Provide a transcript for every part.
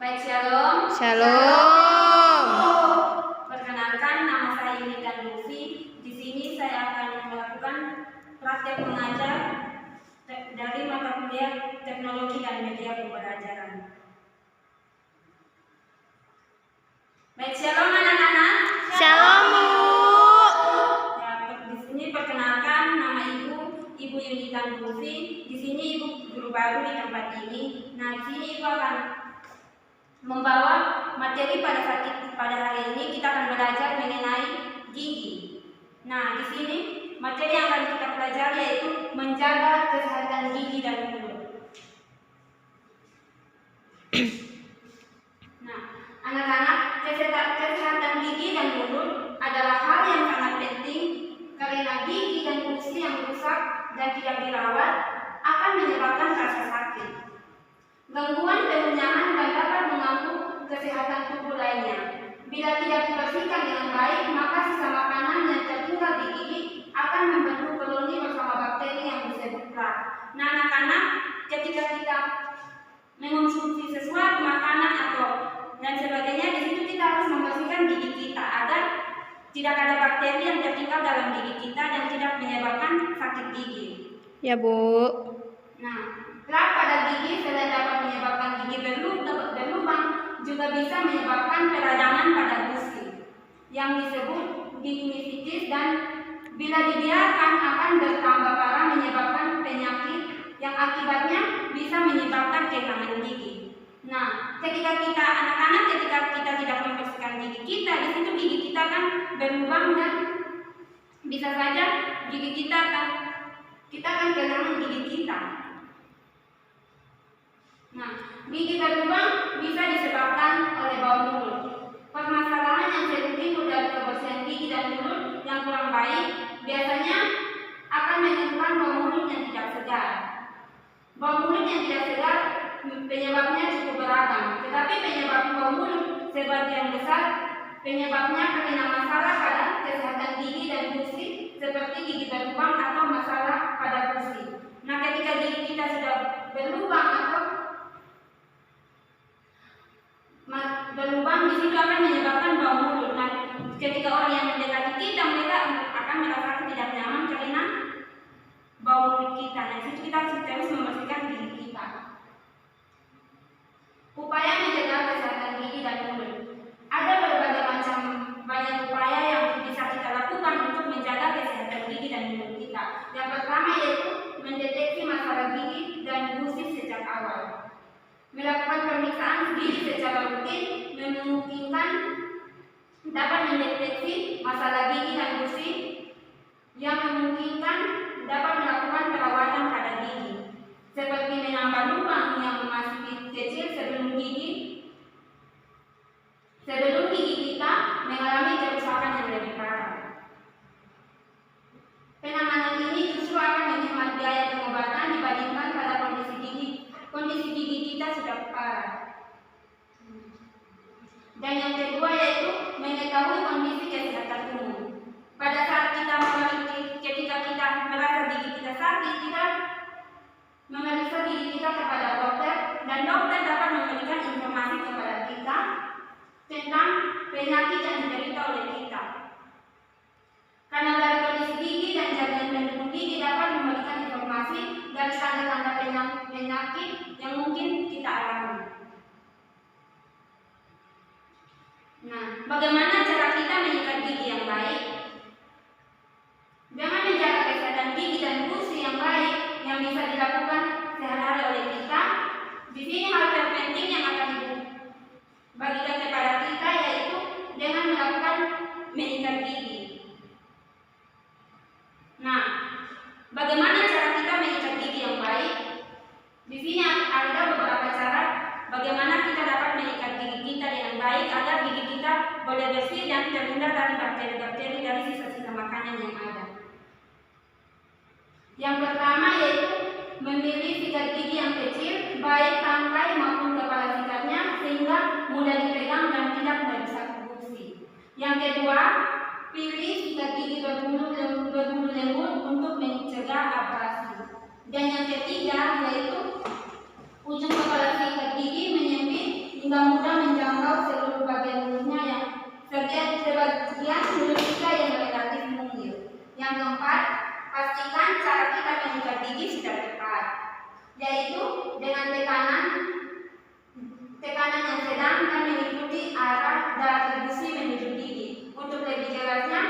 Baik, shalom. Shalom. Perkenalkan, nama saya Yunitan Lutfi. Di sini saya akan melakukan praktek mengajar dari mata kuliah Teknologi dan Media Pembelajaran. Baik, shalom anak-anak. Shalom, Bu. Ya, di sini perkenalkan, nama Ibu Yunitan Lutfi. Di sini Ibu guru baru di tempat ini. Nah, di sini Ibu akan membawa materi pada hari ini. Kita akan belajar mengenai gigi. Nah, di sini materi yang akan kita pelajari yaitu menjaga kesehatan gigi dan mulut. Nah, anak-anak, kesehatan gigi dan mulut adalah hal yang sangat penting karena gigi dan gusi yang rusak dan tidak dirawat akan menyebabkan rasa sakit, gangguan penyerapan dan dapat mengganggu kesehatan tubuh lainnya. Bila tidak dibersihkan dengan baik, maka sisa makanan yang tertinggal di gigi akan membentuk koloni bersama bakteri yang disebut plak. Nah, anak-anak, ketika kita mengonsumsi sesuatu makanan atau dan sebagainya, di situ kita harus membersihkan gigi kita agar tidak ada bakteri yang tertinggal dalam gigi kita dan tidak menyebabkan sakit gigi. Ya, Bu. Nah, plak pada gigi selain dapat menyebabkan gigi berlubang, juga bisa menyebabkan peradangan pada gusi yang disebut gingivitis, dan bila dibiarkan akan bertambah parah menyebabkan penyakit yang akibatnya bisa menyebabkan kehilangan gigi. Nah, ketika kita tidak membersihkan gigi kita, di situ gigi kita akan berlubang dan bisa saja kita akan kehilangan gigi kita. Nah, gigi berlubang bisa disebabkan oleh bau mulut. Permasalahan yang sering timbul dari kebersihan gigi dan mulut yang kurang baik biasanya akan menimbulkan bau mulut yang tidak segar. Bau mulut yang tidak segar penyebabnya cukup beragam, tetapi penyebab bau mulut sebagian besar penyebabnya karena masalah pada kesehatan gigi dan gusi seperti gigi berlubang atau masalah pada gusi. Nah, ketika gigi kita sudah berlubang di situ akan menyebabkan bau mulut. Nah, ketika orang yang mendekati kita, mereka akan merasakan tidak nyaman karena bau mulut kita. Nah, di situ kita harus membersihkan gigi kita. Upaya menjaga kesehatan gigi dan mulut. Ada banyak upaya yang bisa kita lakukan untuk menjaga kesehatan gigi dan mulut kita. Yang pertama yaitu mendeteksi masalah gigi dan gusi sejak awal. Melakukan pemeriksaan gigi secara rutin memungkinkan dapat mendeteksi masalah gigi dan gusi yang memungkinkan dapat melakukan perawatan pada gigi, seperti menambah lubang yang masih kecil sebelum gigi kita mengalami kerusakan yang lebih parah. Penanganan ini justru akan menghemat biaya pengobatan dibandingkan pada kondisi gigi kita sudah parah. Dan yang kedua yaitu mengetahui kondisi kesehatan umum. Pada saat ketika kita merasa gigi kita sakit, kita memeriksa gigi kita kepada dokter, dan dokter dapat memberikan informasi kepada kita tentang penyakit yang diderita oleh kita. Karena dari kondisi gigi dan jaringan pendukung gigi dapat memberikan informasi dari tanda-tanda penyakit yang mungkin kita alami. Nah, bagaimana cara kita menyikat gigi yang baik? Dengan menjaga kesehatan gigi dan gusi yang baik yang bisa dilakukan sehari-hari oleh kita, di sini hal terpenting yang akan Ibu bagikan kepada kita yaitu dengan melakukan menyikat gigi. Nah, bagaimana cara kita menyikat gigi yang baik? Di sini ada beberapa cara bagaimana kita dapat menyikat gigi kita dengan baik agar gigi kita boleh bersih dan terhindar dari bakteri-bakteri dari sisa-sisa makanan yang ada. Yang pertama yaitu memilih sikat gigi yang kecil, baik tangkai maupun kepala sikatnya, sehingga mudah dipegang dan tidak merusak gusi. Yang kedua, pilih sikat gigi berbulu lembut untuk mencegah abrasi. Dan yang ketiga yaitu ujung kepala sikat gigi menyempit hingga pastikan cara kita menyikat gigi sudah tepat, yaitu dengan tekanan yang sedang dan mengikuti arah dari gusi menuju gigi. Untuk lebih jelasnya,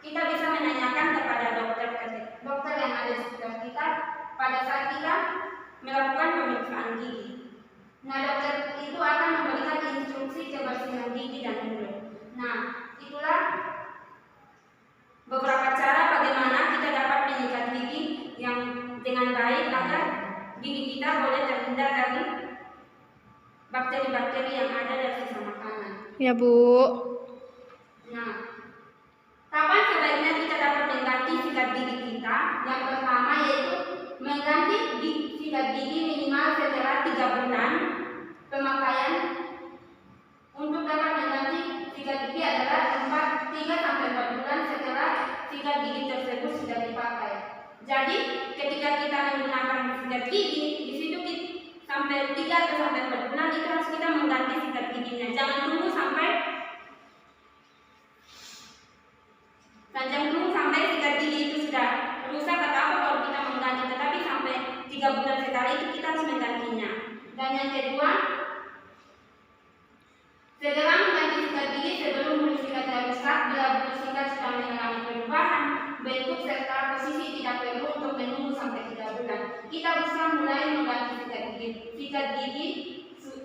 kita bisa menanyakan kepada dokter yang ada di sekitar kita pada saat kita melakukan pemeriksaan gigi. Nah, dokter itu akan memberikan instruksi kebersihan gigi dan mulut. Nah, itulah beberapa cara bagaimana kita dapat menyikat gigi yang dengan baik agar gigi kita boleh terhindar dari bakteri-bakteri yang ada dari sisa makanan. Ya, Bu. Nah, kapan sebaiknya kita dapat mengganti sikat gigi kita? Yang pertama yaitu mengganti sikat gigi minimal setelah 3 bulan pemakaian. Untuk dapat mengganti sikat gigi adalah 3-4 bulan setelah sikat gigi tersebut sudah dipakai. Jadi ketika kita menggunakan sikat gigi, di situ sampai 3-4 bulan itu harus kita mengganti sikat giginya. Jangan tunggu sampai sikat gigi itu sudah rusak atau apa kalau kita mengganti, tetapi sampai 3 bulan sekali itu kita harus menggantinya. Dan yang kedua, segera mengganti sikat gigi sebelum bulu sikatnya rusak. Bila bulu sikat sudah mengalami perubahan bentuk serta posisi, tidak perlu untuk menunggu sampai 3 bulan. Kita bisa mulai mengganti sikat gigi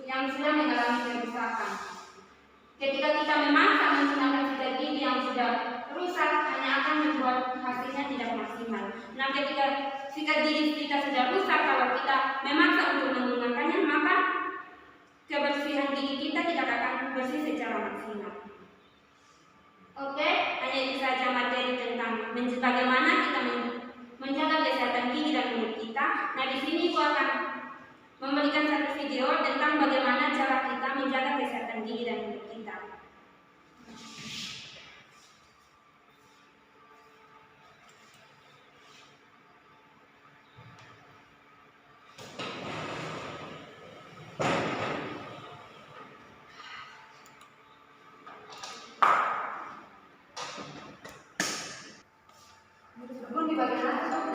yang sudah mengalami kerusakan. Ketika kita memaksa menggunakan sikat gigi yang sudah rusak, hanya akan membuat hasilnya tidak maksimal. Nah, ketika sikat gigi kita sudah rusak, kalau kita memaksa untuk menggunakannya, maka kebersihan gigi kita tidak akan bersih secara maksimal. Oke, hanya itu saja materi tentang bagaimana kita menjaga kesehatan gigi dan mulut kita. Nah, di sini aku akan memberikan satu video tentang bagaimana cara kita menjaga kesehatan gigi dan mulut kita. Di bagian atas,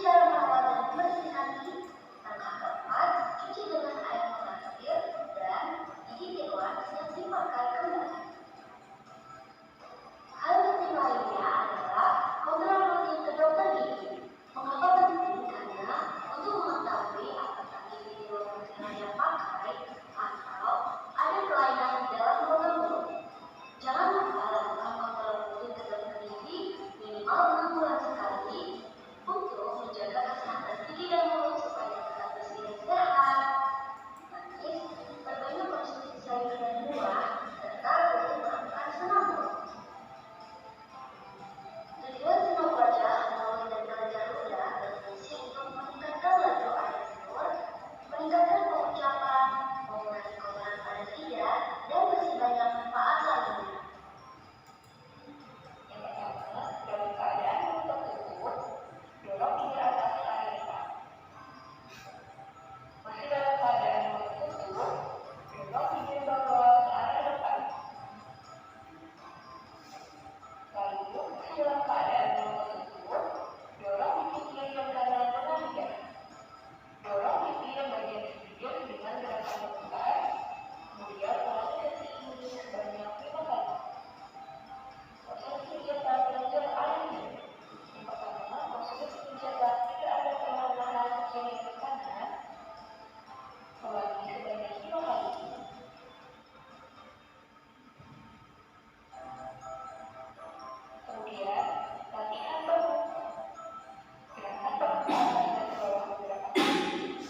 Cara seharusnya dipakai kembali. Hal penting lainnya adalah kontrol rutin ke dokter gigi. Mengapa penting? Karena untuk mengetahui apakah gigi di ruang yang pakai atau ada kelainan di dalam lubang mulut. Jangan lupa lakukan kontrol rutin ke dokter gigi minimal 6 bulan sekali untuk menjaga kesehatan gigi dan mulut supaya tetap bersih dan sehat. Manis, perbanyak konsumsi sayur dan buah, serta rutin melakukan senam mulut. Tujuan senam wajah, mulut, dan kelenjar ludah berfungsi untuk meningkatkan laju air liur, meningkatkan pengucapan, mengurangi kotoran pada lidah, dan masih banyak manfaat lainnya. Yang pertama, dalam keadaan mulut tertutup, dorong hingga atas area depan. Masih dalam keadaan mulut tertutup, dorong hingga bawah ke area depan. Lalu, masih dalam keadaan mulut tertutup, dorong pipi yang kanan dengan lidah. Dorong pipi yang bagian superior dengan gerakan berputar, kemudian ulangi sesi ini sebanyak 5 kali. Proses kegiatan belajar air liur. Yang pertama, proses kegiatan tidak ada perlawanan ke kiri ke kanan. Ulangi sebanyak 5 kali. Kemudian, latihan bahu. Gerakan bahu ke atas dan ke bawah beberapa kali.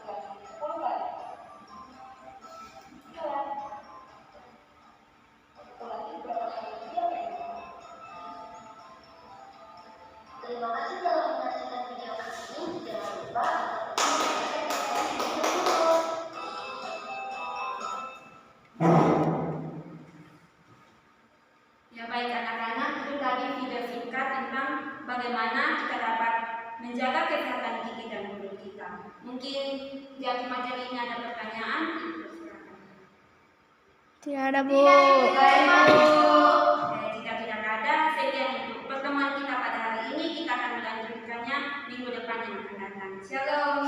Ulangi 10 kali. 9. Ulangi beberapa kali setiap minggu. Terima kasih telah menyaksikan video kami. Jangan lupa Ya baik anak-anak, itu tadi video singkat tentang bagaimana kita dapat menjaga kesehatan gigi dan mulut kita. Mungkin di akhir materi ini ada pertanyaan, Ibu silakan. Tiada, Bu. Jika tidak ada, sekian untuk pertemuan kita pada hari ini. Kita akan melanjutkannya minggu depan yang akan datang. Shalom.